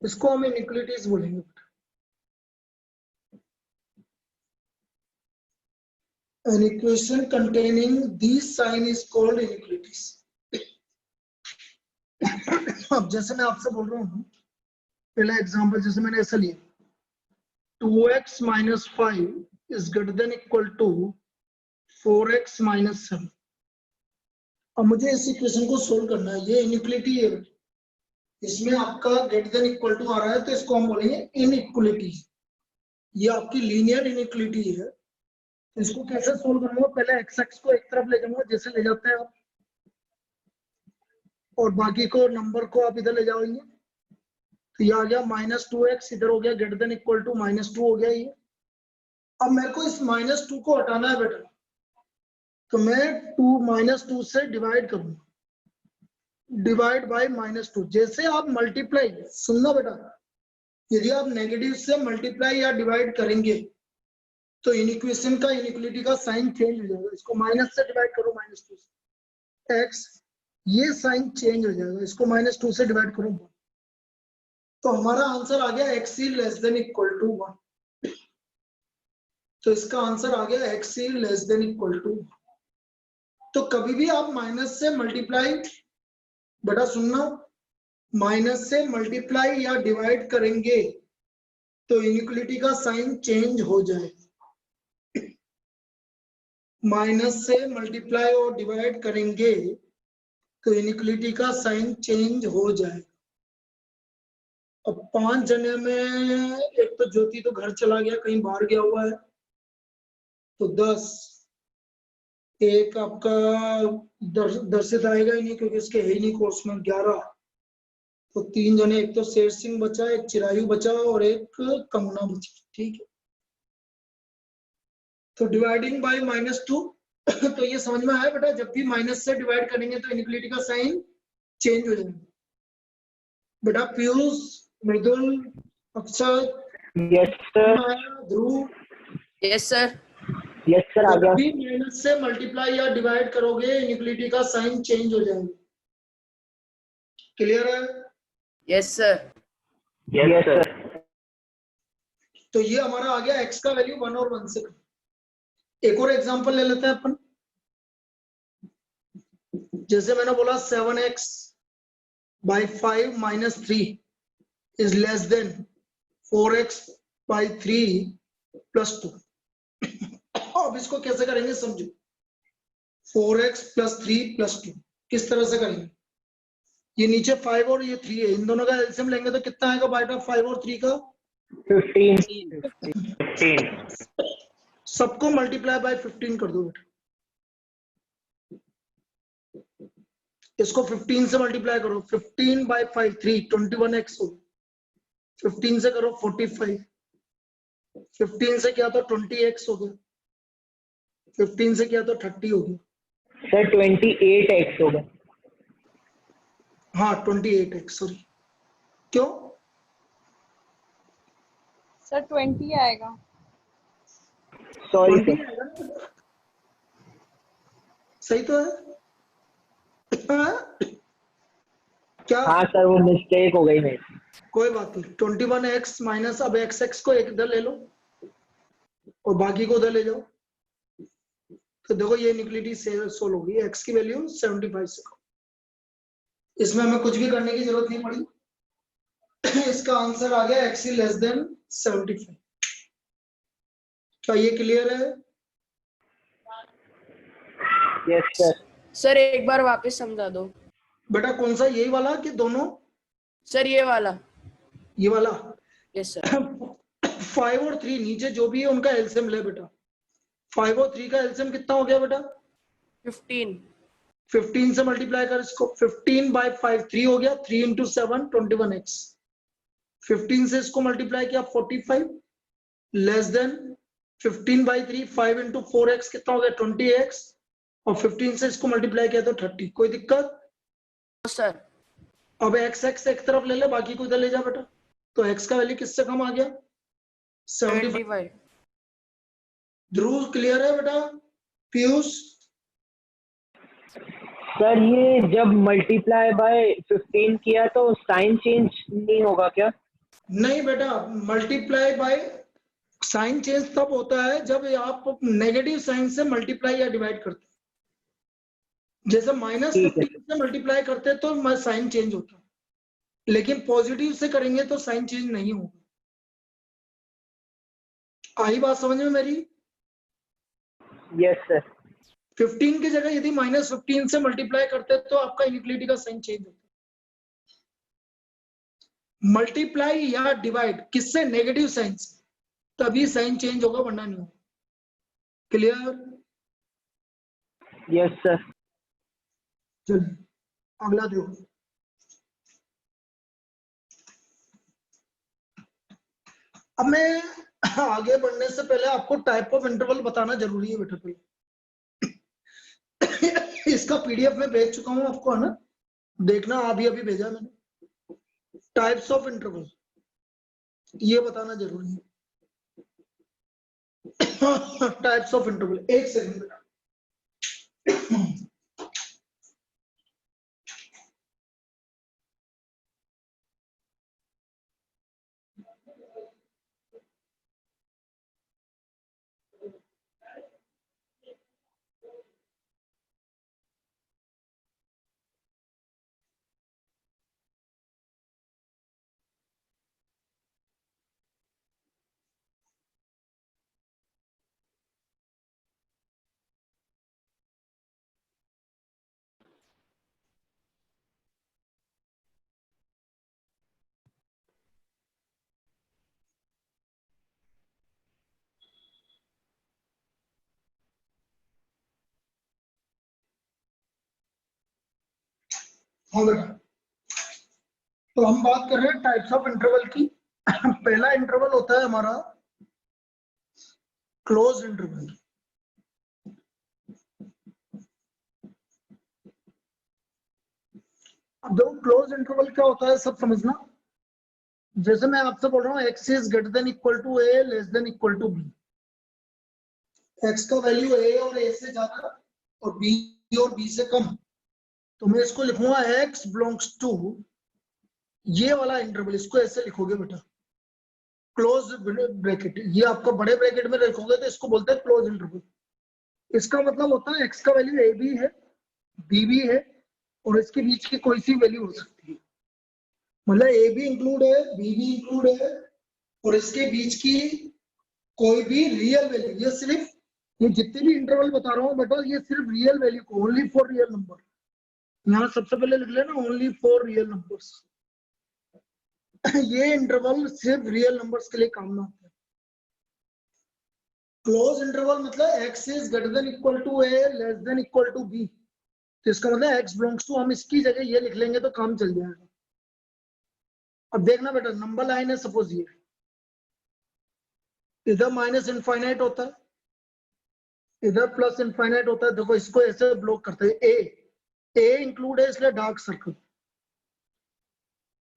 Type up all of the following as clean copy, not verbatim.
इसको हम इनइक्वालिटीज बोलेंगे। An equation containing these sign is called inequalities. अब जैसे मैं आपसे बोल रहा हूँ, पहला एग्जांपल जैसे मैंने ऐसा लिया, 2x minus 5 is greater than equal to 4x minus 7। अब मुझे इस इक्वेशन को सोल्व करना है, ये इनइक्वालिटी है, इसमें आपका ग्रेटर देन इक्वल टू आ रहा है, तो इसको हम बोलेंगे इनइक्वालिटी। ये आपकी लीनियर इनइक्वालिटी है। इसको कैसे सोल्व करूंगा, पहले एक्स एक्स को एक तरफ ले जाऊंगा जैसे ले जाते हैं आप, और बाकी को नंबर को आप इधर ले जाओगे, तो ये आ गया -2x, इधर हो गया ग्रेटर देन इक्वल टू -2 हो गया ये। अब मेरे को इस -2 को हटाना है बेटा, तो मैं -2 से डिवाइड करूंगा, डिवाइड बाय -2। जैसे आप मल्टीप्लाई, सुनना बेटा, यदि आप नेगेटिव से मल्टीप्लाई या डिवाइड करेंगे तो इनइक्वेशन का, इनइक्वालिटी का साइन चेंज हो जाएगा। इसको माइनस से डिवाइड करो -2 से, x, ये साइन चेंज हो जाएगा। इसको -2 से डिवाइड करो, तो हमारा आंसर आ गया x less than equal to 1। तो इसका आंसर आ गया x less than equal to. तो कभी भी आप माइनस से मल्टीप्लाई, बेटा सुनना, माइनस से मल्टीप्लाई या डिवाइड करेंगे तो इनइक्वालिटी का साइन चेंज हो जाएगा। माइनस से मल्टीप्लाई और डिवाइड करेंगे तो इनइक्वालिटी का साइन चेंज हो जाएगा। अब 5 जने में एक तो ज्योति तो घर चला गया, कहीं बाहर गया हुआ है, तो 10, एक आपका दर्शित आएगा ही नहीं क्योंकि इसके है ही नहीं कोर्स में, 11, तो 3 जने, एक तो शेर सिंह बचा, एक चिरायु बचा और एक कंगना बची। ठीक है, तो डिवाइडिंग बाय -2, तो ये समझ में आया बेटा, जब भी माइनस से डिवाइड करेंगे तो इनइक्वालिटी का साइन चेंज हो जाएगा। बेटा पीयूष, मृदुल, अक्षय, यस सर, ध्रुव, यस सर, यस सर आ जब गया। भी माइनस से मल्टीप्लाई या डिवाइड करोगे इनइक्वालिटी का साइन चेंज हो जाएगा। क्लियर है? Yes sir, yes sir. तो ये हमारा आ गया x का वैल्यू 1 और 1 से कम। एक और एग्जांपल ले लेते हैं अपन, जैसे मैंने बोला 7x by 5 minus 3 is less than 4x by 3 plus 2। अब इसको कैसे करेंगे समझो, 4x plus 3 plus 2 किस तरह से करेंगे, ये नीचे 5 और ये 3 है, इन दोनों का एलसीएम लेंगे तो कितना आएगा बाइटा 5 और 3 का? 15। सबको मल्टीप्लाई बाय 15 कर दो बेटा, इसको 15 से मल्टीप्लाई करो, 15 बाय 5 3, 21x हो गया, 15 से करो 45, 15 से किया तो 20x हो गया, 15 से किया तो 30 हो गया। सर 28x होगा। हाँ 28x, सॉरी, क्यों सर 20 आएगा। Sorry 20 sir. आएगा ना? सही तो है? हाँ? क्या? हाँ सर वो मिस्टेक हो गई मेरी। कोई बात नहीं, 21x माइनस, अब x को एक इधर ले लो और बाकी को उधर ले जाओ, तो देखो ये इनइक्वालिटी सोल्व होगी। x की वैल्यू 75 से कम, इसमें हमें कुछ भी करने की जरूरत नहीं पड़ी। इसका आंसर आ गया x लेस देन 75। क्या ये क्लियर है? Yes sir. सर एक बार वापस समझा दो। बेटा कौन सा, यही वाला कि दोनों? सर ये वाला। ये वाला। Yes sir. 5 और 3 नीचे जो भी है उनका एलसीएम ले बेटा। 5 और 3 का एलसीएम कितना हो गया बेटा? 15। 15 से मल्टीप्लाई कर इसको, 15 बाय 5 3 हो गया, 3 इंटू 7 21x। 15 से इसको मल्टीप्लाई किया 45 less than 15 by 3, 5 into 4x कितना हो गया 20x, और 15 से इसको मल्टीप्लाई किया तो 30। कोई दिक्कत? सर अब x x एक तरफ ले ले, बाकी को इधर ले जा बेटा, तो x का वैल्यू किससे कम आ गया? 75। ध्रुव क्लियर है बेटा? पीयूष? सर ये जब मल्टीप्लाई बाय 15 किया तो साइन चेंज नहीं होगा क्या? नहीं बेटा, मल्टीप्लाई बाय साइन चेंज तब होता है जब आप नेगेटिव साइन से मल्टीप्लाई या डिवाइड करते हैं। जैसे माइनस ठीक है 15 से मल्टीप्लाई करते हैं तो साइन चेंज होता है, लेकिन पॉजिटिव से करेंगे तो साइन चेंज नहीं होगा। आई बात समझ में मेरी? यस सर 15 की जगह यदि -15 से मल्टीप्लाई करते हैं तो आपका इनइक्वालिटी का साइन चेंज होता है। मल्टीप्लाई या डिवाइड किससे? नेगेटिव साइन से, तभी साइन चेंज होगा, वरना नहीं होगा। क्लियर? यस सर चलिए अगला देखो। अब मैं आगे बढ़ने से पहले आपको टाइप ऑफ इंटरवल बताना जरूरी है बेटा। पहले इसका पीडीएफ में भेज चुका हूं आपको, है ना? देखना, अभी अभी भेजा मैंने। टाइप्स ऑफ इंटरवल ये बताना जरूरी है। टाइप्स ऑफ इंटरवल, एक सेकंड बेटा। हाँ बेटा, तो हम बात कर रहे हैं टाइप्स ऑफ इंटरवल की। पहला इंटरवल होता है हमारा क्लोज इंटरवल। अब देखो क्लोज इंटरवल क्या होता है सब समझना। जैसे मैं आपसे बोल रहा हूँ x is greater than equal to a less than equal to b। x का वैल्यू a और a से ज्यादा और b और b से कम, तो मैं इसको लिखूंगा x बिलोंग्स टू ये वाला इंटरवल। इसको ऐसे लिखोगे बेटा, क्लोज ब्रैकेट। ये आपका बड़े ब्रैकेट में लिखोगे तो इसको बोलते हैं क्लोज इंटरवल। इसका मतलब होता है x का वैल्यू a भी है, b भी है, और इसके बीच की कोई सी वैल्यू हो सकती है। मतलब a भी इंक्लूड है, b भी इंक्लूड है, और इसके बीच की कोई भी रियल वैल्यू। ये सिर्फ, ये जितने भी इंटरवल बता रहा हूँ बेटा, ये सिर्फ रियल वैल्यू को, ओनली फॉर रियल नंबर। यहाँ सबसे पहले लिख लेना ओनली फॉर रियल नंबर्स। ये इंटरवल सिर्फ रियल नंबर्स के लिए काम में आता है। क्लोज इंटरवल मतलब x is greater than equal to a less than equal to b। तो इसका मतलब x बिलोंग्स टू, हम इसकी जगह ये लिख लेंगे तो काम चल जाएगा। अब देखना बेटा, नंबर लाइन है सपोज, ये इधर माइनस इनफाइनाइट होता है, इधर प्लस इनफाइनाइट होता है। देखो इसको ऐसे ब्लॉक करते हैं। ए इंक्लूड है इसलिए डार्क सर्कल,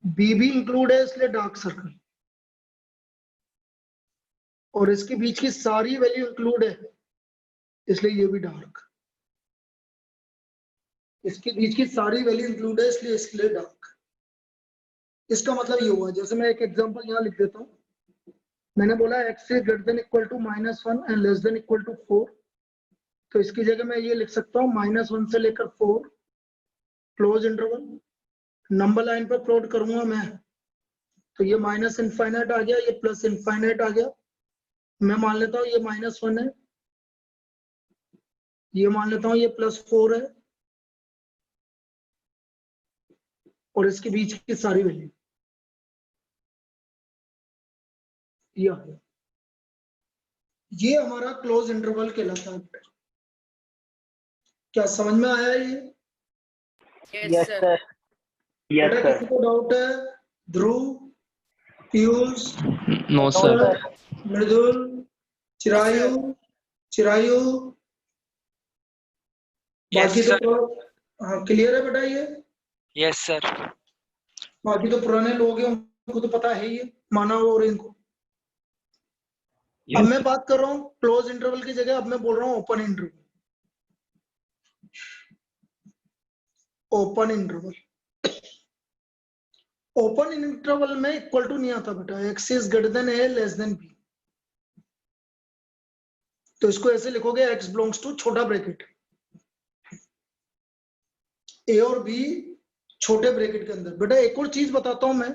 बी भी इंक्लूड है इसलिए डार्क सर्कल, और इसके बीच की सारी वैल्यू इंक्लूड है इसलिए ये भी डार्क। इसके बीच की सारी वैल्यू इंक्लूड है इसलिए डार्क। इसका मतलब ये हुआ, जैसे मैं एक एग्जांपल यहाँ लिख देता हूँ। मैंने बोला x is greater than equal to -1 and less than equal to 4। तो इसकी जगह मैं ये लिख सकता हूँ -1 से लेकर 4, क्लोज इंटरवल। नंबर लाइन पर प्लॉट करूंगा मैं, तो ये माइनस इनफाइनाइट आ गया, ये प्लस इनफाइनाइट आ गया। मैं मान लेता हूँ ये -1 है, ये मान लेता हूँ ये +4 है, और इसके बीच की सारी वैल्यू ये आ गया। ये हमारा क्लोज इंटरवल कहलाता है। क्या समझ में आया ये? Yes yes sir. Sir yes बेटा सर किसी को डाउट है? ध्रुव, पीयूष, नो सर। मृदुल, चिरायु, चिरायु, बाकी यस तो हाँ क्लियर है बेटा ये। Yes sir. बाकी तो पुराने लोग हैं, उनको तो पता है ये, माना और इनको। अब मैं बात कर रहा हूँ क्लोज इंटरवल की जगह, अब मैं बोल रहा हूँ open interval. Open interval open interval में इक्वल टू नहीं आता बेटा, x is greater than a less than b. तो इसको ऐसे लिखोगे एक्स बिलोंग्स टू छोटा ब्रैकेट, ए और बी छोटे ब्रैकेट के अंदर। बेटा एक और चीज बताता हूं मैं,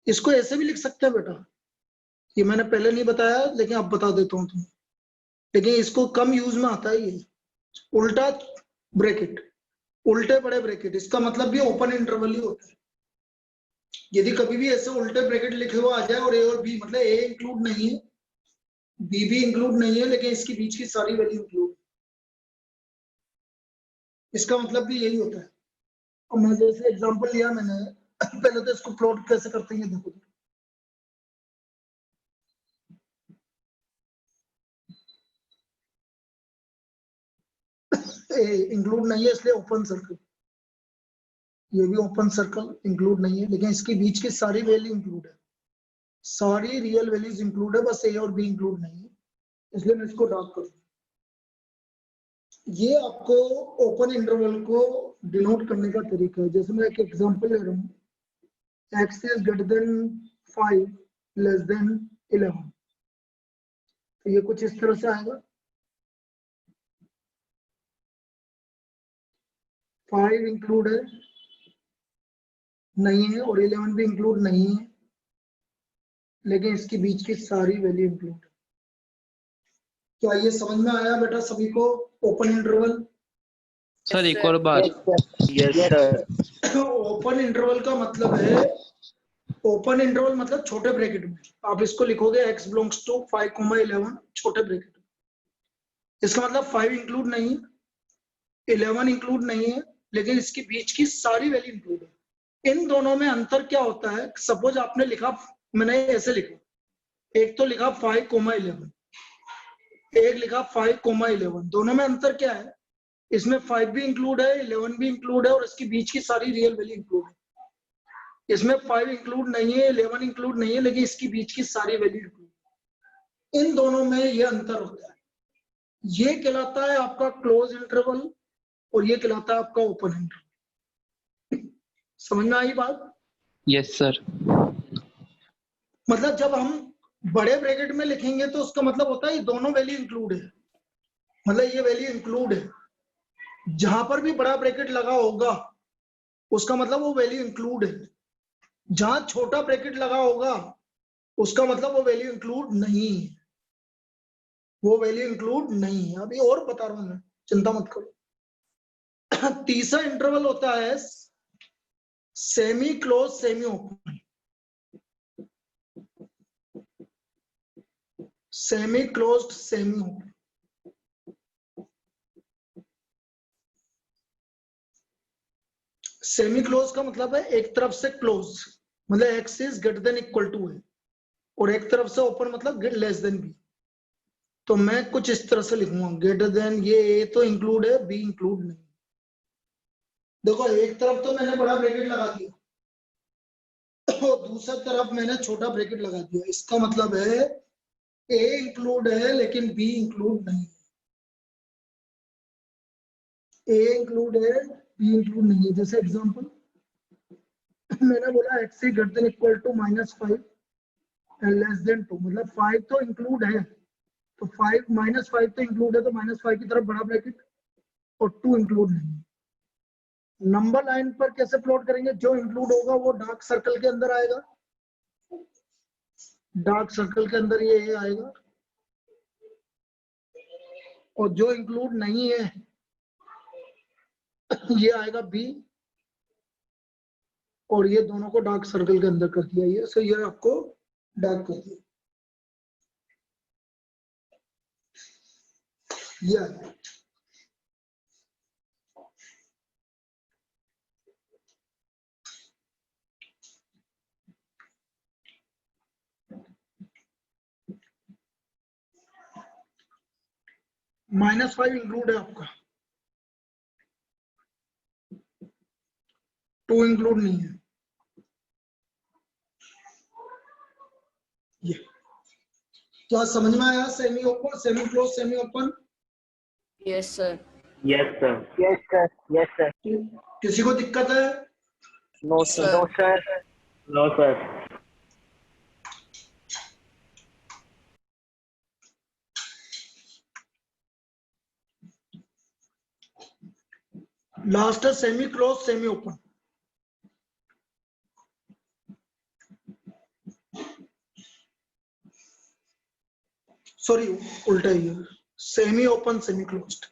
इसको ऐसे भी लिख सकते हैं बेटा, ये मैंने पहले नहीं बताया लेकिन अब बता देता हूं तुम्हें, लेकिन इसको कम यूज में आता है ये उल्टा ब्रैकेट, उल्टे बड़े ब्रैकेट, इसका मतलब भी ओपन इंटरवल ही होता है। यदि कभी भी ऐसे उल्टे ब्रैकेट लिखे हुए आ जाए और ए और बी, मतलब ए इंक्लूड नहीं है, बी भी इंक्लूड नहीं है, लेकिन इसके बीच की सारी वैल्यू इंक्लूड, इसका मतलब भी यही होता है। और मैं जैसे एग्जांपल लिया मैंने, पहले तो इसको प्लॉट कैसे करते हैं देखो, इंक्लूड नहीं है इसलिए ओपन सर्कल, ये भी ओपन सर्कल इंक्लूड नहीं है, लेकिन इसके बीच की सारी वैल्यू इंक्लूड है, सारी रियल वैल्यूज इंक्लूड है, बस ए और बी इंक्लूड नहीं है, इसलिए मैं इसको डार्क कर दूं। ये आपको ओपन इंटरवल को डिनोट करने का तरीका है। जैसे मैं एक एग्जांपल ले रहा हूँ, x is greater then 5 less than 11, तो ये कुछ इस तरह से आएगा, 5 इंक्लूड है नहीं है और 11 भी इंक्लूड नहीं है, लेकिन इसके बीच की सारी वैल्यू इंक्लूड है। क्या ये समझ में आया बेटा सभी को ओपन इंटरवल? सर एक और बात, Yes, sir. ओपन इंटरवल का मतलब है, ओपन इंटरवल मतलब छोटे ब्रैकेट में, आप इसको लिखोगे x बिलोंग्स टू 5,11 छोटे ब्रैकेट में, इसका मतलब 5 इंक्लूड नहीं है, 11 इंक्लूड नहीं है, लेकिन इसके बीच की सारी वैल्यू इंक्लूड है। इन दोनों में अंतर क्या होता है? सपोज आपने लिखा, मैंने ऐसे लिखा, एक तो लिखा 5,11, एक लिखा 5,11, दोनों में अंतर क्या है? इसमें 5 भी इंक्लूड है, 11 भी इंक्लूड है और इसके बीच की सारी रियल वैल्यू इंक्लूड है। इसमें 5 इंक्लूड नहीं है, 11 इंक्लूड नहीं है, लेकिन इसके बीच की सारी वैल्यू इंक्लूड। इन दोनों में ये अंतर होता है, ये कहलाता है आपका क्लोज इंटरवल और ये कहलाता है आपका ओपन इंटरवल। समझ में आई बात? Yes sir. मतलब जब हम बड़े ब्रैकेट में लिखेंगे तो उसका मतलब होता है ये दोनों वैल्यू इंक्लूड है, मतलब ये वैल्यू इंक्लूड है। जहां पर भी बड़ा ब्रैकेट लगा होगा उसका मतलब वो वैल्यू इंक्लूड है, जहां छोटा ब्रैकेट लगा होगा उसका मतलब वो वैल्यू इंक्लूड नहीं है, वो वैल्यू इंक्लूड नहीं है। अभी और बता रहा हूं मैं, चिंता मत करो। तीसरा इंटरवल होता है semi close semi open. Semi closed semi open, semi close का मतलब है एक तरफ से क्लोज मतलब x is greater than equal to है, और एक तरफ से ओपन मतलब लेस देन बी। तो मैं कुछ इस तरह से लिखूंगा, ग्रेटर देन, ये ए तो इंक्लूड है, बी इंक्लूड नहीं। देखो एक तरफ तो मैंने बड़ा ब्रैकेट लगा दिया और दूसरी तरफ मैंने छोटा ब्रैकेट लगा दिया, इसका मतलब है ए इंक्लूड है लेकिन बी इंक्लूड नहीं है, ए इंक्लूड है बी इंक्लूड नहीं है। जैसे एग्जांपल मैंने बोला x is greater than equal to -5 and less than 2, मतलब 5 तो इंक्लूड है, तो 5 -5 तो इंक्लूड है, तो -5 की तरफ बड़ा ब्रैकेट और 2 इंक्लूड नहीं है। नंबर लाइन पर कैसे प्लॉट करेंगे? जो इंक्लूड होगा वो डार्क सर्कल के अंदर आएगा, डार्क सर्कल के अंदर ये A आएगा, और जो इंक्लूड नहीं है ये आएगा B, और ये दोनों को डार्क सर्कल के अंदर कर दिया, ये सो ये आपको डार्क कर दिया, ये आएगा। -5 इंक्लूड है आपका, 2 इंक्लूड नहीं है। ये क्या समझ में आया? Semi open, semi close, semi open. Yes, sir. Yes, sir. Yes, sir. Yes, sir. किसी को दिक्कत है? No, sir. No, sir. No, sir. Last है semi close semi open. Sorry उल्टा ही है, सेमी ओपन सेमी क्लोज्ड।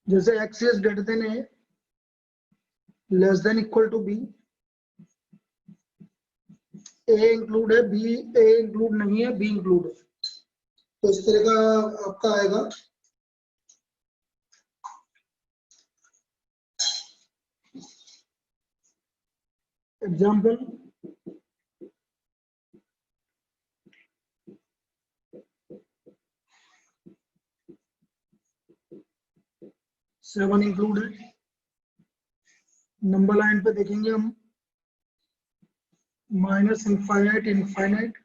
जैसे x is greater than a less than equal to b, a include है, b a इंक्लूड नहीं है, b include है, तो इस तरह का आपका आएगा। एग्जाम्पल, सेवन इंक्लूड है। नंबर लाइन पे देखेंगे हम, माइनस इनफाइनाइट इनफाइनाइट,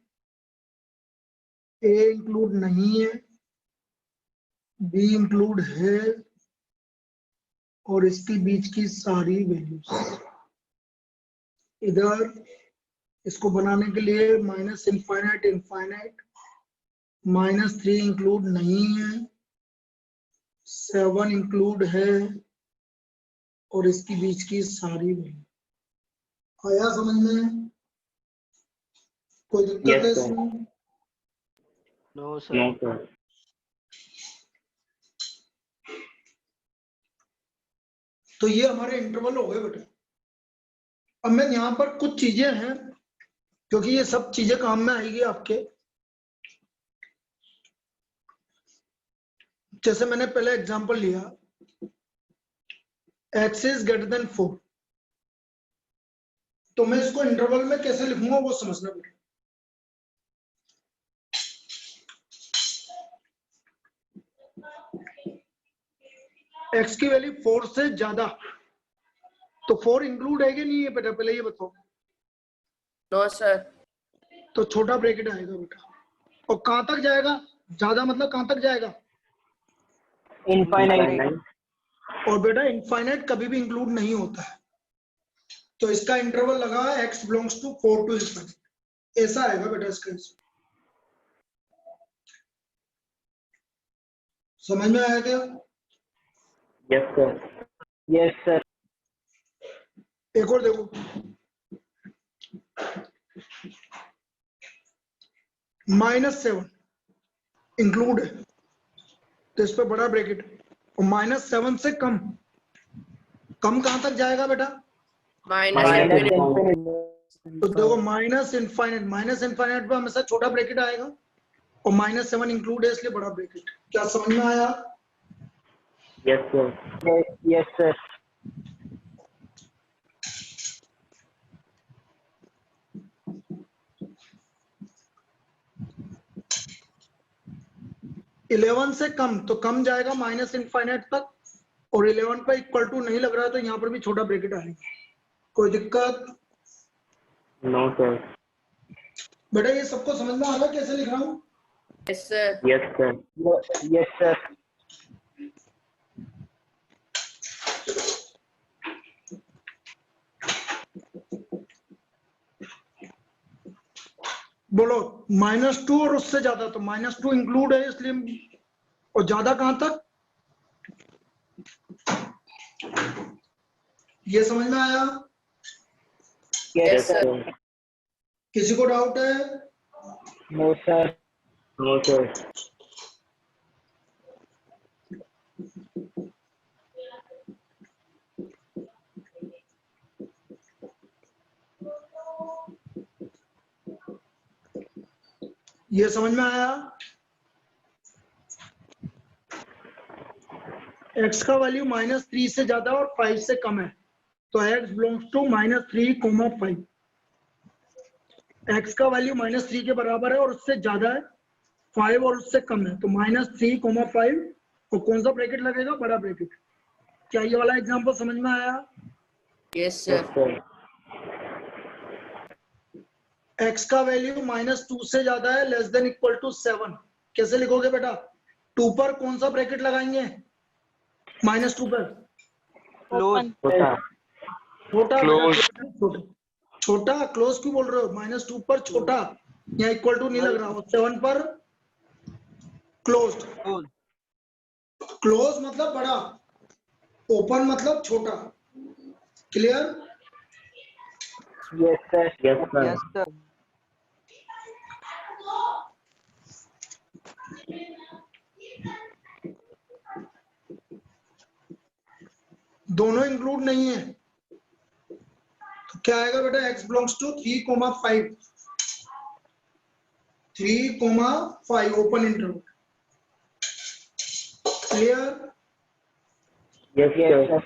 ए इंक्लूड नहीं है, बी इंक्लूड है, और इसके बीच की सारी वैल्यूज। इधर इसको बनाने के लिए माइनस इनफाइनाइट इनफाइनाइट, -3 इंक्लूड नहीं है, 7 इंक्लूड है, और इसके बीच की सारी वैल्यू। आया समझ में? कोई दिक्कत Yes, है sir. इसमें? No, sir. तो ये हमारे इंटरवल हो गए बेटा। अब मैं यहाँ पर कुछ चीजें हैं, क्योंकि ये सब चीजें काम में आएगी आपके। जैसे मैंने पहले एग्जांपल लिया, x is greater than 4, तो मैं इसको इंटरवल में कैसे लिखूंगा वो समझना बेटा। x की वैल्यू 4 से ज्यादा, तो 4 इंक्लूड है कि नहीं है बेटा, पहले ये बताओ। No, sir. तो छोटा ब्रैकेट आएगा बेटा। और कहां तक जाएगा? ज्यादा मतलब कहां तक जाएगा? Infinite. और बेटा इनफाइनाइट कभी भी इंक्लूड नहीं होता है, तो इसका इंटरवल लगा है x belongs to 4 to infinite, ऐसा आएगा बेटा इसका। समझ में आया क्या? Yes, sir. Yes, sir. एक और देखो, -7 इंक्लूड है, तो इस पे बड़ा ब्रैकेट, और -7 से कम, कम कहां तक जाएगा बेटा? Minus Minus infinity. infinite. तो देखो माइनस इनफाइनाइट पे हमेशा छोटा ब्रैकेट आएगा, और -7 इंक्लूड है इसलिए बड़ा ब्रैकेट। क्या समझ में आया? Yes, sir. Yes, sir. Eleven से कम, तो कम जाएगा माइनस इनफाइनाइट तक, और 11 पे इक्वल टू नहीं लग रहा है, तो यहाँ पर भी छोटा ब्रैकेट आएगा। कोई दिक्कत? No, sir. बेटा ये सबको समझ में आ रहा है कैसे लिख रहा हूँ? Yes, sir. Yes, sir. Yes, sir. बोलो, -2 और उससे ज्यादा, तो -2 इंक्लूड है इसलिए, और ज्यादा कहां तक? ये समझ में आया? Yes, sir. किसी को डाउट है? No, sir. No, sir. ये समझ में आया? x का वैल्यू -3 से ज्यादा और 5 से कम है, तो x बिलोंग्स टू -3, 5। x का वैल्यू -3 के बराबर है और उससे ज्यादा है, 5 और उससे कम है, तो -3, 5, और कौन सा ब्रैकेट लगेगा? बड़ा ब्रैकेट। क्या ये वाला एग्जांपल समझ में आया? Yes, sir. Yes, sir. x का वैल्यू -2 से ज्यादा है, लेस देन इक्वल टू 7, कैसे लिखोगे बेटा? 2 पर कौन सा ब्रैकेट लगाएंगे? -2 पर क्लोज ओपन छोटा छोटा Close. छोटा छोटा क्लोज क्यों बोल रहे हो? -2 पर छोटा, यहाँ इक्वल टू नहीं लग रहा हो। 7 पर क्लोज्ड। क्लोज मतलब बड़ा, ओपन मतलब छोटा। क्लियर? yes sir दोनों इंक्लूड नहीं है तो क्या आएगा बेटा? x belongs to 3,5 3,5 open interval. Clear? yes sir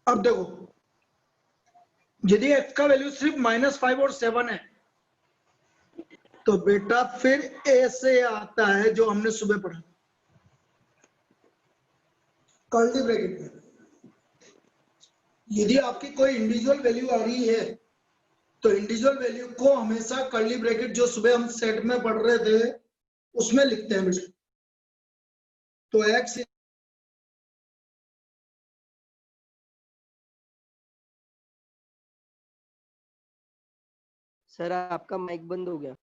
अब देखो, यदि x का वैल्यू सिर्फ -5 और 7 है तो बेटा फिर ऐसे आता है जो हमने सुबह पढ़ा, कर्ली ब्रैकेट में। यदि आपकी कोई इंडिविजुअल वैल्यू आ रही है तो इंडिविजुअल वैल्यू को हमेशा कर्ली ब्रैकेट जो सुबह हम सेट में पढ़ रहे थे उसमें लिखते हैं बेटा। तो x सर आपका माइक बंद हो गया।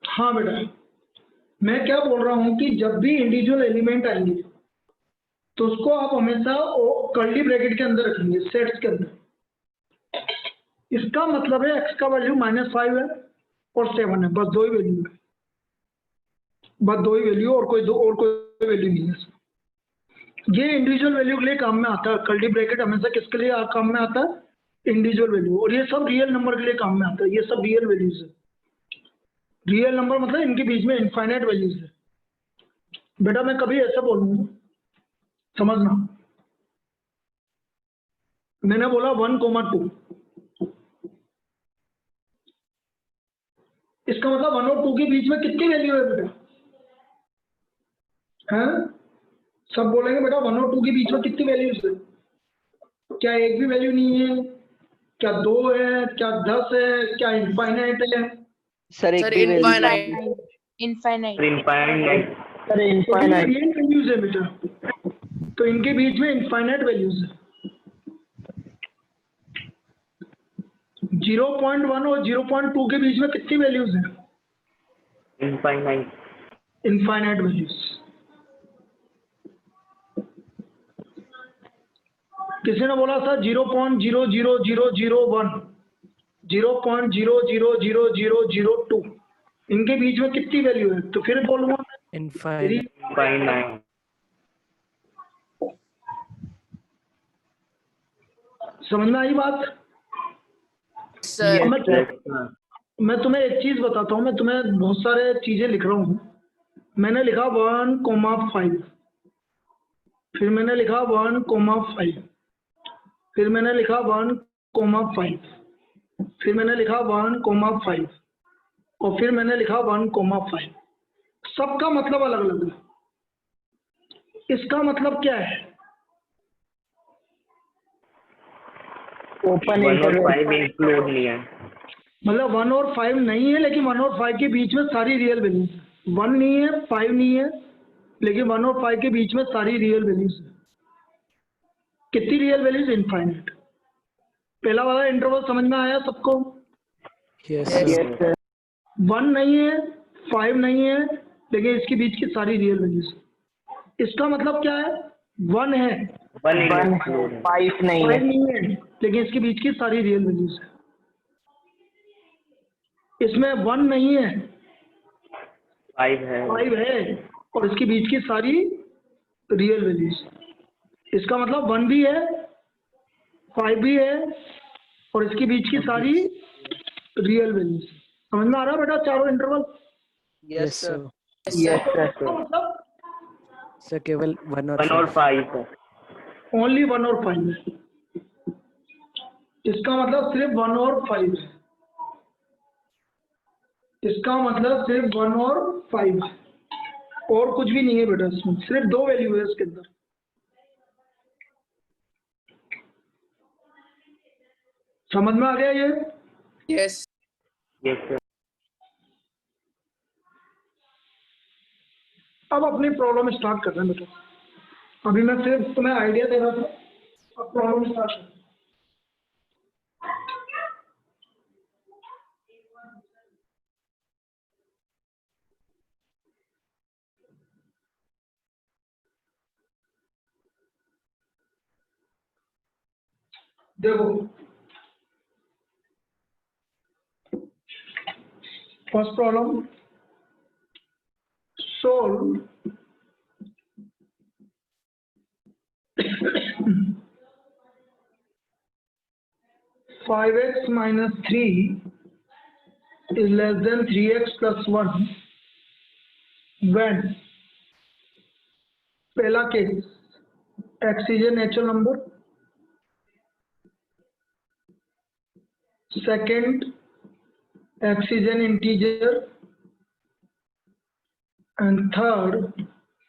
हाँ बेटा, मैं क्या बोल रहा हूं कि जब भी इंडिविजुअल एलिमेंट आएंगे तो उसको आप हमेशा कर्ली ब्रैकेट के अंदर रखेंगे, सेट्स के अंदर। इसका मतलब है x का वैल्यू -5 है और 7 है, बस दो ही वैल्यू है, बस दो ही वैल्यू, और कोई वैल्यू नहीं है इसमें। ये इंडिविजुअल वैल्यू के लिए काम में आता है। कर्ली ब्रैकेट हमेशा किसके लिए काम में आता है? Individual value. और ये सब रियल नंबर के लिए काम में आता है, ये सब रियल वैल्यूज है। रियल नंबर मतलब इनके बीच में इनफाइनाइट वैल्यूज है। बेटा मैं कभी ऐसा बोलूंगा, समझना, मैंने बोला 1,2, इसका मतलब 1 और 2 के बीच में कितनी वैल्यू है बेटा? हैं? सब बोलेंगे बेटा 1 और 2 के बीच में कितनी वैल्यूज है? क्या एक भी वैल्यू नहीं है? क्या 2 है? क्या 10 है? क्या इनफाइनाइट है? सर एक सर भी वैल्यू इनफाइनाइट। इनफाइनाइट सर तो infinite रियल वैल्यूज है बेटा, तो इनके बीच में इनफाइनाइट वैल्यूज है। 0.1 और 0.2 के बीच में कितनी वैल्यूज है? Infinite values. किसी ने बोला सर 0.00001, 0.00002, इनके बीच में कितनी वैल्यू है? तो फिर बोलूंगा समझ में आई बात? सर मैं तुम्हें एक चीज बताता हूँ, मैं तुम्हें बहुत सारे चीजें लिख रहा हूँ। मैंने लिखा 1,5, फिर मैंने लिखा 1,5, फिर मैंने लिखा 1,5, फिर मैंने लिखा 1,5 और फिर मैंने लिखा 1,5। सबका मतलब अलग अलग है। इसका मतलब क्या है? ओपन इंटरवल इंक्लूड नहीं है, मतलब 1 और 5 नहीं है, लेकिन 1 और 5 के बीच में सारी रियल वैल्यूज है। 1 नहीं है, 5 नहीं है, लेकिन 1 और 5 के बीच में सारी रियल वैल्यूज है। कितनी रियल वैल्यूज? इनफाइनाइट। पहला वाला इंटरवल समझ में आया सबको? yes sir 1 नहीं है, 5 नहीं है, लेकिन इसके बीच की सारी रियल वैल्यूज है। इसका मतलब क्या है? 1 है, 5 नहीं 5 है, नहीं है, लेकिन इसके बीच की सारी रियल वैल्यूज है। इसमें 1 नहीं है, 5 है 5 है और इसके बीच की सारी रियल वैल्यूज, इसका मतलब 1 भी है 5 भी है और इसके बीच की सारी रियल वैल्यूज। समझ में आ रहा है बेटा चारों interval? Yes sir. Yes sir मतलब सर केवल 1 और 1 और 5 है। ओनली 1 और 5 है, इसका मतलब सिर्फ 1 और 5 है, इसका मतलब सिर्फ 1 और 5 है और कुछ भी नहीं है बेटा, इसमें सिर्फ 2 वैल्यू है इसके अंदर। समझ में आ गया ये? Yes. Yes sir. अब अपनी प्रॉब्लम स्टार्ट कर रहे हैं बेटा, अभी मैं सिर्फ तुम्हें आइडिया दे रहा था, अब प्रॉब्लम स्टार्ट कर। देखो first problem, solve 5x minus 3 is less than 3x plus 1 when पहला case x is a natural number, second x is an integer and third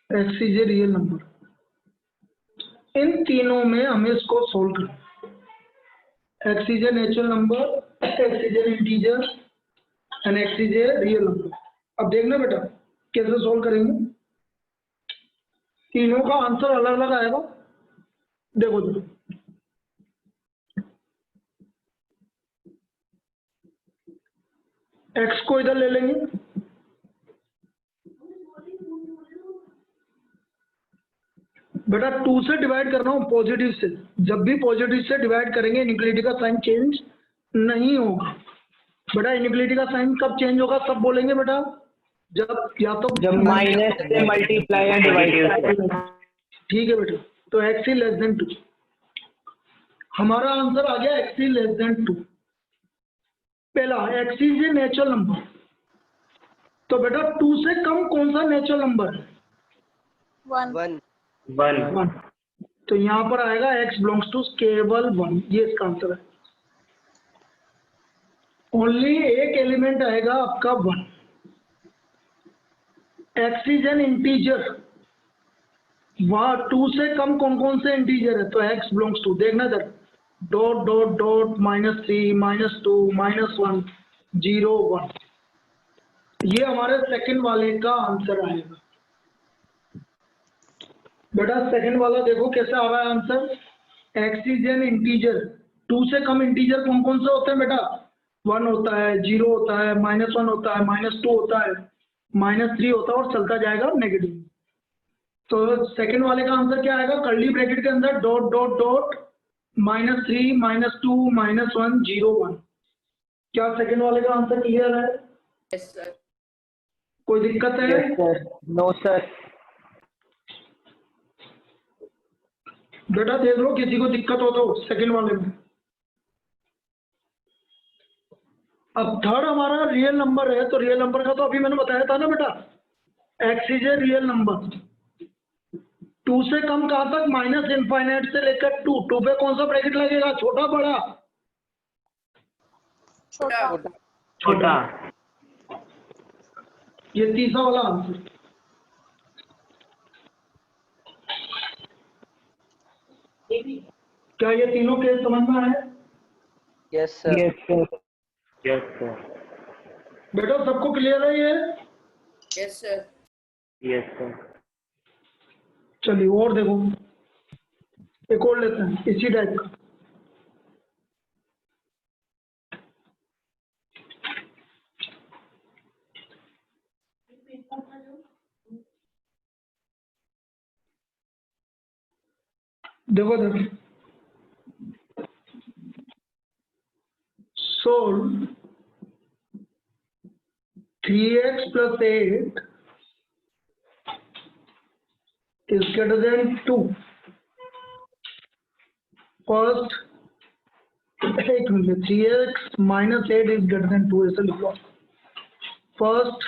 x is a real number। इन तीनों में हमें इसको solve करना, x is a natural number, x is an integer and x is a real number। अब देखना बेटा कैसे solve करेंगे, तीनों का आंसर अलग अलग आएगा। देखो देखो x को इधर ले लेंगे, बेटा 2 से डिवाइड कर रहा हूं पॉजिटिव से, जब भी पॉजिटिव से डिवाइड करेंगे इनइक्वालिटी का साइन चेंज नहीं होगा। बेटा इनइक्वालिटी का साइन कब चेंज होगा सब बोलेंगे बेटा, जब या तो जब माइनस से मल्टीप्लाई एंड डिवाइड। ठीक है बेटा, तो x is less than 2, हमारा आंसर आ गया x is less than 2। पहला x is a natural number, तो बेटा 2 से कम कौन सा नेचुरल नंबर है? 1। 1 तो यहाँ पर आएगा x बिलोंग्स टू केवल 1, ये इसका आंसर है। ओनली एक एलिमेंट आएगा आपका 1। x इज एन इंटीजर, वहां 2 से कम कौन कौन से इंटीजर है? तो x बिलोंग्स टू, देखना इधर डॉट डॉट डॉट -3 -2 -1 0 1, ये हमारे सेकंड वाले का आंसर आएगा। बेटा सेकंड वाला देखो कैसे आ रहा है answer, x is an integer, 2 से कम इंटीजर कौन कौन से होते हैं बेटा? 1 होता है, 0 होता है, -1 होता है, -2 होता है, -3 होता है और चलता जाएगा नेगेटिव। तो सेकंड वाले का आंसर क्या आएगा? कर्ली ब्रैकेट के अंदर डॉट डॉट डॉट -3 -2 -1 0 1। क्या सेकंड वाले का आंसर क्लियर है? Yes, sir. कोई दिक्कत है? Yes sir. No sir. बेटा देख लो किसी को दिक्कत हो तो सेकंड वाले में। अब थर्ड हमारा रियल नंबर है, तो रियल नंबर का तो अभी मैंने बताया था ना बेटा, x is a real number. 2 से कम कहां तक? -∞ से लेकर 2 पे कौन सा ब्रैकेट लगेगा? छोटा बड़ा? छोटा। छोटा। ये तीसरा वाला आंसर। क्या ये तीनों केस समझ में आए? Yes sir. Yes sir. Yes sir. बेटा सबको क्लियर है ये? Yes, sir. Yes sir. चलिए और देखो, एक और लेते हैं इसी टाइप का। देखो देखो, solve 3x + 8 is greater than 2. First, 3x minus 8 is greater than 2 ऐसे लिख लो. First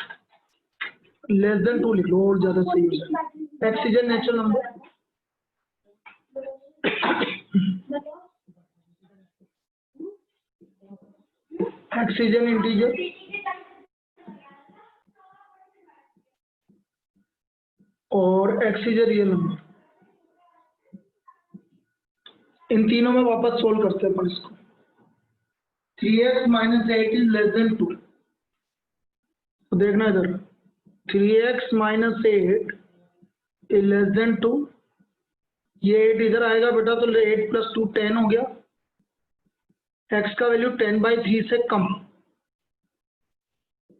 less than 2 लिख लो और ज्यादा सही हो जाए. X is a natural number. X is an integer. और x is a real number. इन तीनों में वापस सोल्व करते हैं अपन इसको. 3x minus 8 is less than 2. तो देखना इधर 3x minus 8 is less than 2. ये 8 इधर आएगा बेटा तो 8 plus 2 10 हो गया. x का वैल्यू 10/3 से कम.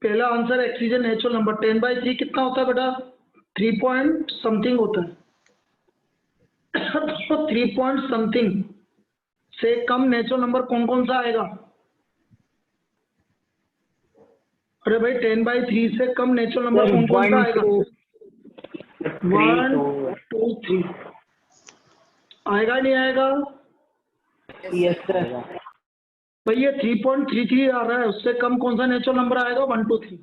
पहला answer x is a natural number. 10/3 कितना होता है बेटा? 3 पॉइंट समथिंग होता है. तो 3 पॉइंट समथिंग से कम नेचुरल नंबर कौन कौन सा आएगा? अरे भाई 10/3 से कम नेचुरल नंबर कौन कौन सा आएगा? 1 2 3 आएगा नहीं आएगा? Yes sir. भाई ये 3.33 आ रहा है, उससे कम कौन सा नेचुरल नंबर आएगा? 1 2 3.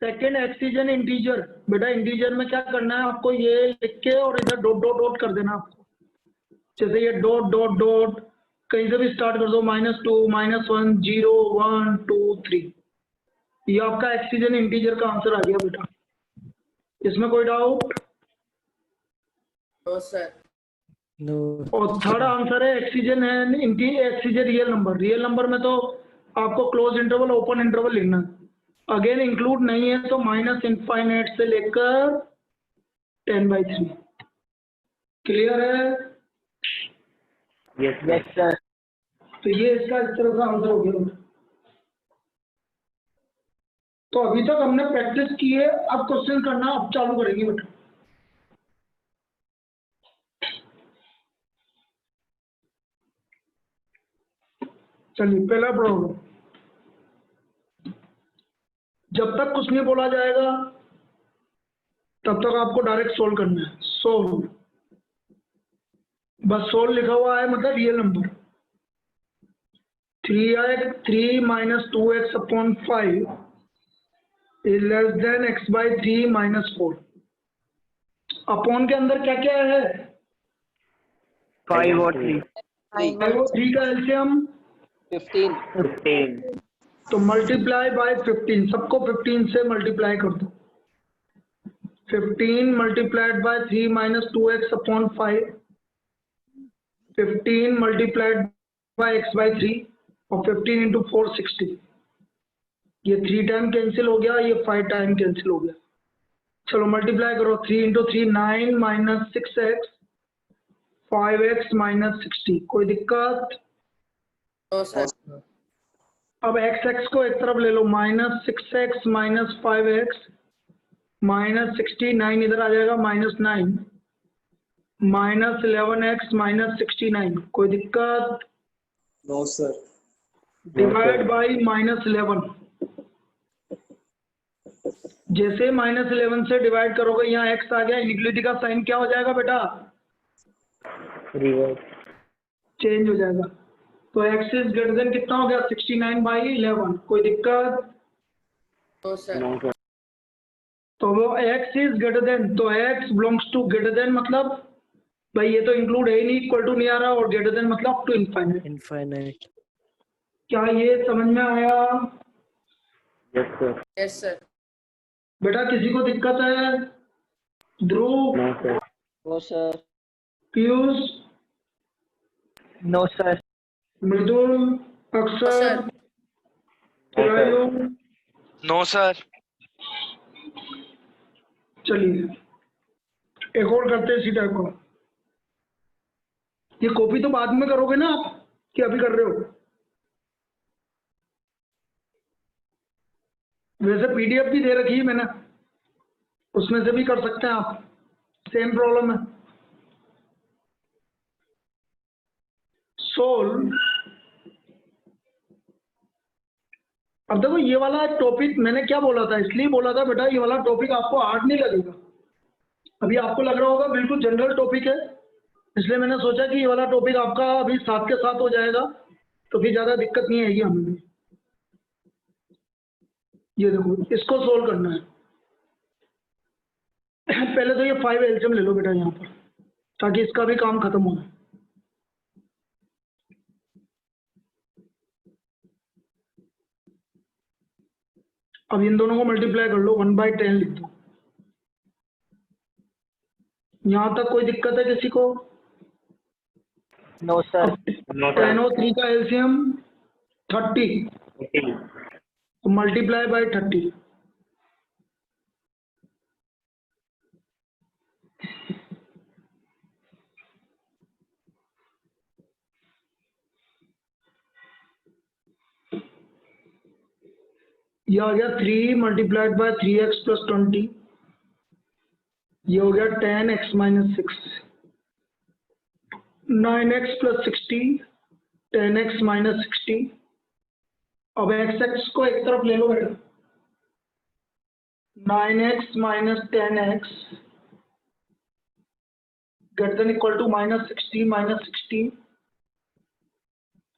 Second x is an integer. बेटा इंटीजर में क्या करना है आपको? ये लिख के और इधर डॉट डॉट डॉट कर देना आपको. जैसे ये डॉट डॉट डॉट कहीं से भी स्टार्ट कर दो. -2 -1 0 1 2 3. ये आपका एक्स इज एन इंटीजर का आंसर आ गया बेटा. इसमें कोई डाउट? No sir. नो. और थर्ड आंसर है x is a real number. Real number में तो आपको क्लोज इंटरवल ओपन इंटरवल लिखना है. अगेन इंक्लूड नहीं है तो -∞ से लेकर 10/3. क्लियर है? Yes sir. तो ये इसका इस तरह का आंसर हो गया. तो अभी तक हमने प्रैक्टिस की है, अब क्वेश्चन करना अब चालू करेंगे बेटा. चलिए पहला प्रॉब्लम. जब तक कुछ नहीं बोला जाएगा तब तक आपको डायरेक्ट सोल्व करना है. सोल्व, बस सोल्व लिखा हुआ है मतलब real number. 3 minus 2x upon 5 is less than x/3 minus 4. Upon के अंदर क्या क्या है? 5 और 3. 5 और 3 का एलसीएम 15. तो मल्टीप्लाई बाय 15. सबको 15 से मल्टीप्लाई कर दो. 15 multiplied by 3 minus 2x upon 5. 15 multiplied by x/3 और 15 into 4 60. ये 3 टाइम कैंसिल हो गया, ये 5 टाइम कैंसिल हो गया. चलो मल्टीप्लाई करो. 3 into 3 9 minus 6x 5x minus 60. कोई दिक्कत? No sir. अब x को एक तरफ ले लो. -6x minus 5x minus 69 इधर आ जाएगा. -9 -11x minus 69. कोई दिक्कत? No sir. Divide by -11. जैसे -11 से डिवाइड करोगे यहाँ x आ गया. इनइक्वालिटी का साइन क्या हो जाएगा बेटा? रिवर्स. चेंज हो जाएगा. तो x इज ग्रेटर देन कितना हो गया? 69/11. कोई दिक्कत? No sir. No sir. तो वो x इज ग्रेटर देन, तो x belongs to greater than मतलब भाई ये तो इंक्लूड है ही नहीं, इक्वल टू नहीं आ रहा. और ग्रेटर देन मतलब अप टू इनफाइनाइट. इनफाइनाइट. क्या ये समझ में आया? Yes sir. Yes sir. बेटा किसी को दिक्कत है? Dhruv, no sir. No sir. Piyush, no sir. Mridul, Akshar, sir. Chirayu. No sir. चलिए एक और करते हैं इसी टाइप का. ये कॉपी तो बाद में करोगे ना आप, कि अभी कर रहे हो? वैसे पीडीएफ भी दे रखी है मैंने, उसमें से भी कर सकते हैं आप. सेम प्रॉब्लम है. सोल्व. अब देखो ये वाला टॉपिक मैंने क्या बोला था, इसलिए बोला था बेटा ये वाला टॉपिक आपको हार्ड नहीं लगेगा. अभी आपको लग रहा होगा बिल्कुल जनरल टॉपिक है, इसलिए मैंने सोचा कि ये वाला टॉपिक आपका अभी साथ के साथ हो जाएगा, तो फिर ज्यादा दिक्कत नहीं आएगी हमें भी। ये देखो, इसको सोल्व करना है। पहले तो ये 5 एलसीएम ले लो बेटा यहाँ पर, ताकि इसका भी काम खत्म हो। अब इन दोनों को मल्टीप्लाई कर लो, 1/10 लिख दो। यहाँ तक कोई दिक्कत है किसी को? No sir. 10 और 3 का एलसीएम 30, तो मल्टीप्लाई बाय 30। ये आ गया 3 मल्टीप्लाइड बाय 3x प्लस 20। ये हो गया 10x minus 6, 9x plus 60, 10x minus 60। अब x को एक तरफ ले लो बेटा, 9x minus 10x greater than equal to minus 60 minus 60.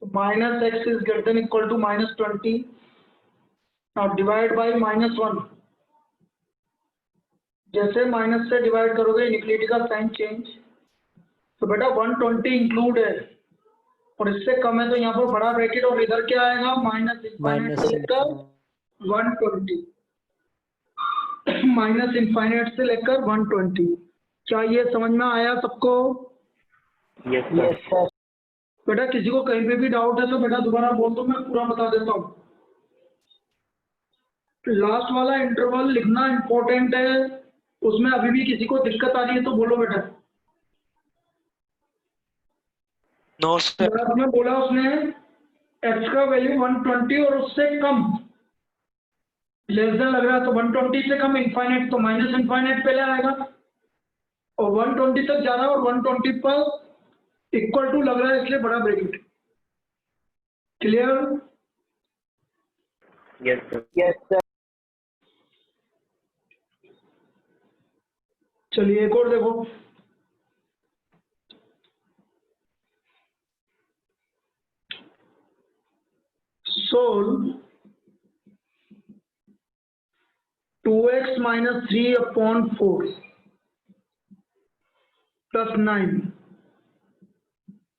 So minus x is greater than equal to minus 20. Now divide by minus 1. जैसे माइनस से डिवाइड करोगे inequality का साइन चेंज। तो बेटा 120 इंक्लूड है और इससे कम है, तो यहाँ पर बड़ा ब्रैकेट और इधर क्या आएगा, माइनस इनफाइनाइट से लेकर 120, माइनस इनफाइनाइट से लेकर 120। क्या ये समझ में आया सबको? Yes sir. बेटा किसी को कहीं पे भी डाउट है तो बेटा दोबारा बोल दो, मैं पूरा बता देता हूँ। लास्ट वाला इंटरवल लिखना इंपॉर्टेंट है, उसमें अभी भी किसी को दिक्कत आ रही है तो बोलो बेटा। No sir. आपने बोला उसने x का वैल्यू 120 और उससे कम, लेस देन लग रहा है तो 120 से कम इनफाइनाइट, तो माइनस इनफाइनाइट पहले आएगा, और 120 तक जा रहा है और 120 पर इक्वल टू लग रहा है, इसलिए बड़ा bracket. Clear? Yes sir. Yes sir. चलिए एक और देखो, solve 2x minus 3/4 plus 9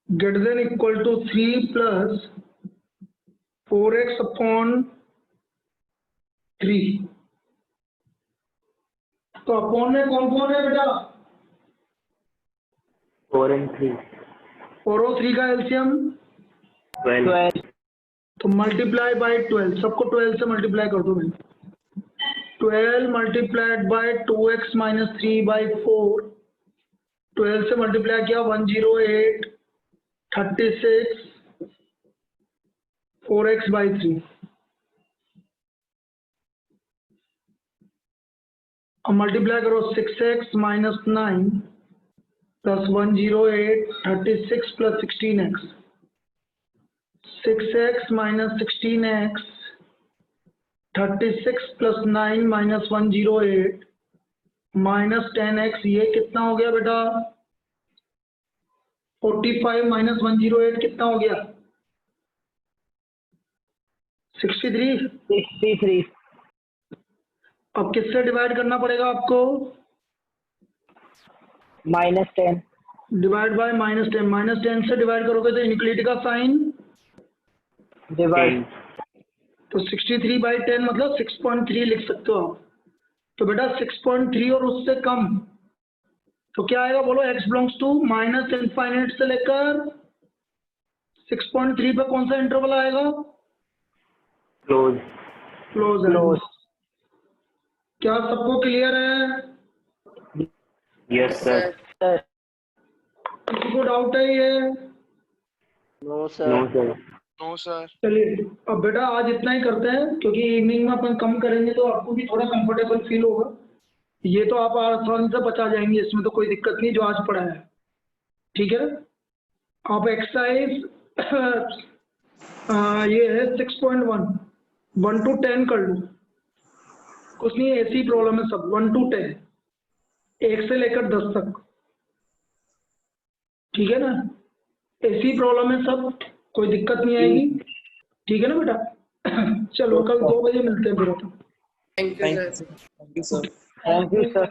greater than equal to 3 plus 4x upon 3। तो अपॉन में कौन कौन है बेटा? 4 and 3 4 और 3 का एलसीएम 12। तो मल्टीप्लाई बाय 12, सबको 12 से मल्टीप्लाई कर दो भाई। 12 मल्टीप्लाइड बाय 2x माइनस 3/4, 12 से मल्टीप्लाई किया 108, 36, 4x/3। अब मल्टीप्लाई करो 6x minus 9 plus 108, 36 plus 16x, 6x minus 16x, 36 plus 9 minus 108 minus 10x। ये कितना हो गया बेटा? 45 माइनस 108 कितना हो गया? 63। 63। अब किससे डिवाइड करना पड़ेगा आपको? -10 डिवाइड बाय -10। -10 से डिवाइड करोगे तो इनइक्वालिटी का साइन डिवाइड। तो 63/10 मतलब 6.3 लिख सकते हो आप। तो बेटा 6.3 और उससे कम तो क्या आएगा बोलो? x belongs to minus infinite से लेकर 6.3 पे कौन सा इंटरवल आएगा? क्लोज। क्लोज है। क्लोज। क्या सबको क्लियर है? Yes sir. सर। किसी को डाउट है ये? No sir. No sir. No sir. चलिए अब बेटा आज इतना ही करते हैं, क्योंकि इवनिंग में अपन कम करेंगे तो आपको भी थोड़ा कंफर्टेबल फील होगा। ये तो आप आसानी से बचा जाएंगे, इसमें तो कोई दिक्कत नहीं जो आज पढ़ा है। ठीक है, आप एक्सरसाइज ये है 6.1 1 to 10 कर लो, कुछ नहीं ऐसी प्रॉब्लम है सब 1 to 10। 1 से लेकर 10 तक, ठीक है ना। ऐसी प्रॉब्लम है सब, कोई दिक्कत नहीं आएगी, ठीक है ना बेटा। चलो कल 2 बजे मिलते हैं फिर अपन। Thank you sir. Thank you sir.